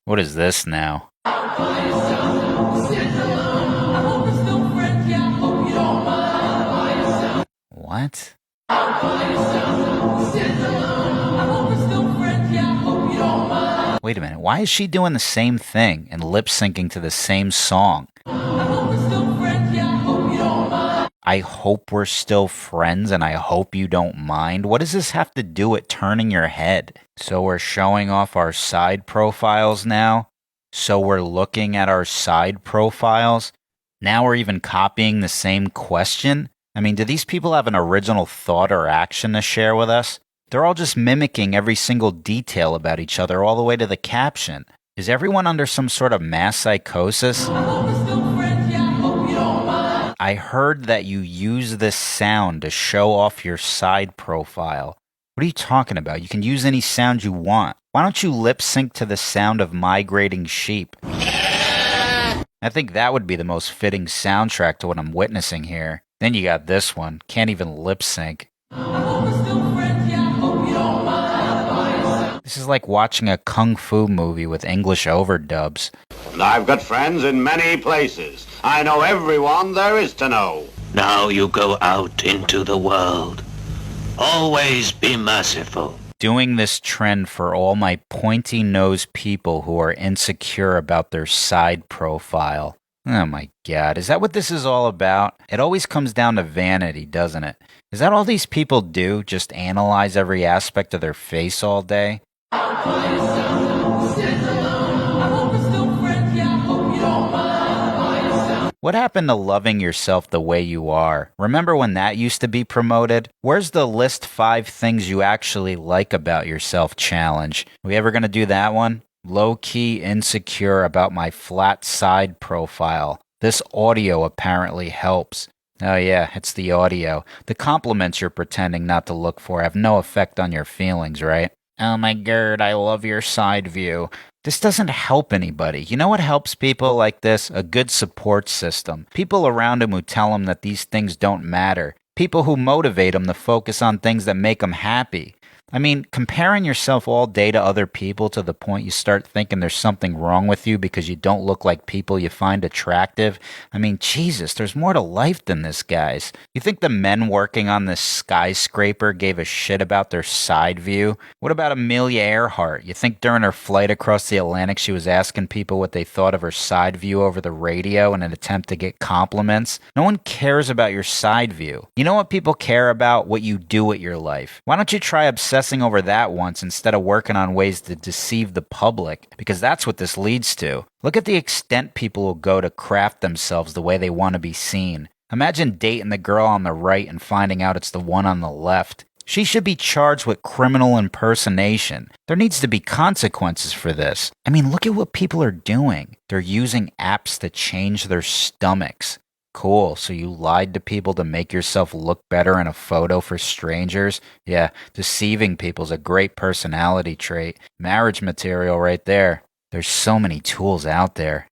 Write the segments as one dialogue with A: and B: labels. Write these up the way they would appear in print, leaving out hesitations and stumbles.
A: What is this now? What? Wait a minute. Why is she doing the same thing and lip syncing to the same song? I hope we're still friends and I hope you don't mind. What does this have to do with turning your head? So we're showing off our side profiles now? So we're looking at our side profiles? Now we're even copying the same question? I mean, do these people have an original thought or action to share with us? They're all just mimicking every single detail about each other all the way to the caption. Is everyone under some sort of mass psychosis? I heard that you use this sound to show off your side profile. What are you talking about? You can use any sound you want. Why don't you lip sync to the sound of migrating sheep? I think that would be the most fitting soundtrack to what I'm witnessing here. Then you got this one. Can't even lip sync. This is like watching a kung fu movie with English overdubs.
B: And I've got friends in many places. I know everyone there is to know.
C: Now you go out into the world. Always be merciful.
A: Doing this trend for all my pointy nose people who are insecure about their side profile. Oh my god, is that what this is all about? It always comes down to vanity, doesn't it? Is that all these people do? Just analyze every aspect of their face all day? What happened to loving yourself the way you are? Remember when that used to be promoted? Where's the list 5 things you actually like about yourself challenge? We ever gonna do that one? Low-key insecure about my flat side profile. This audio apparently helps. Oh yeah, it's the audio. The compliments you're pretending not to look for have no effect on your feelings, right? Oh my god, I love your side view. This doesn't help anybody. You know what helps people like this? A good support system. People around him who tell him that these things don't matter. People who motivate him to focus on things that make him happy. I mean, comparing yourself all day to other people to the point you start thinking there's something wrong with you because you don't look like people you find attractive. I mean, Jesus, there's more to life than this, guys. You think the men working on this skyscraper gave a shit about their side view? What about Amelia Earhart? You think during her flight across the Atlantic she was asking people what they thought of her side view over the radio in an attempt to get compliments? No one cares about your side view. You know what people care about? What you do with your life. Why don't you try obsessing over that once instead of working on ways to deceive the public, because that's what this leads to. Look at the extent people will go to craft themselves the way they want to be seen. Imagine dating the girl on the right and finding out it's the one on the left. She should be charged with criminal impersonation. There needs to be consequences for this. I mean, look at what people are doing. They're using apps to change their stomachs. Cool, so you lied to people to make yourself look better in a photo for strangers? Yeah, deceiving people's a great personality trait. Marriage material right there. There's so many tools out there.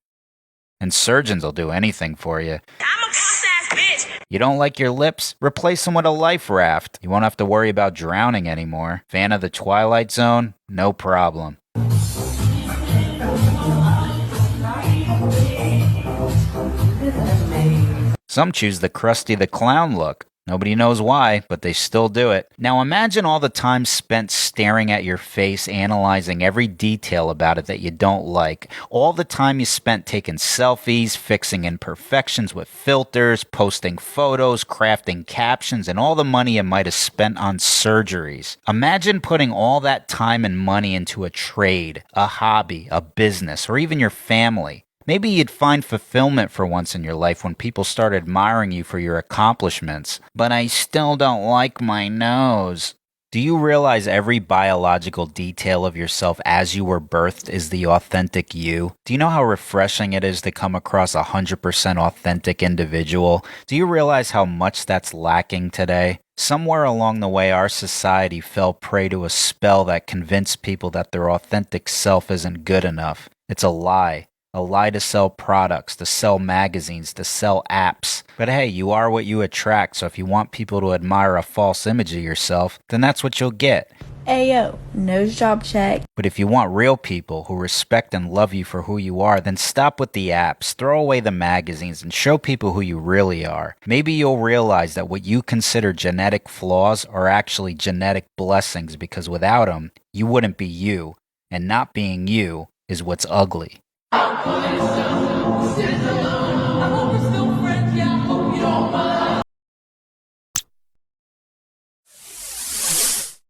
A: And surgeons will do anything for you.
D: I'm a boss-ass bitch.
A: You don't like your lips? Replace them with a life raft. You won't have to worry about drowning anymore. Fan of the Twilight Zone? No problem. Some choose the Krusty the Clown look. Nobody knows why, but they still do it. Now imagine all the time spent staring at your face, analyzing every detail about it that you don't like. All the time you spent taking selfies, fixing imperfections with filters, posting photos, crafting captions, and all the money you might have spent on surgeries. Imagine putting all that time and money into a trade, a hobby, a business, or even your family. Maybe you'd find fulfillment for once in your life when people start admiring you for your accomplishments. But I still don't like my nose. Do you realize every biological detail of yourself as you were birthed is the authentic you? Do you know how refreshing it is to come across a 100% authentic individual? Do you realize how much that's lacking today? Somewhere along the way, our society fell prey to a spell that convinced people that their authentic self isn't good enough. It's a lie. A lie to sell products, to sell magazines, to sell apps. But hey, you are what you attract, so if you want people to admire a false image of yourself, then that's what you'll get.
E: Ayo, nose job check.
A: But if you want real people who respect and love you for who you are, then stop with the apps, throw away the magazines, and show people who you really are. Maybe you'll realize that what you consider genetic flaws are actually genetic blessings, because without them, you wouldn't be you, and not being you is what's ugly.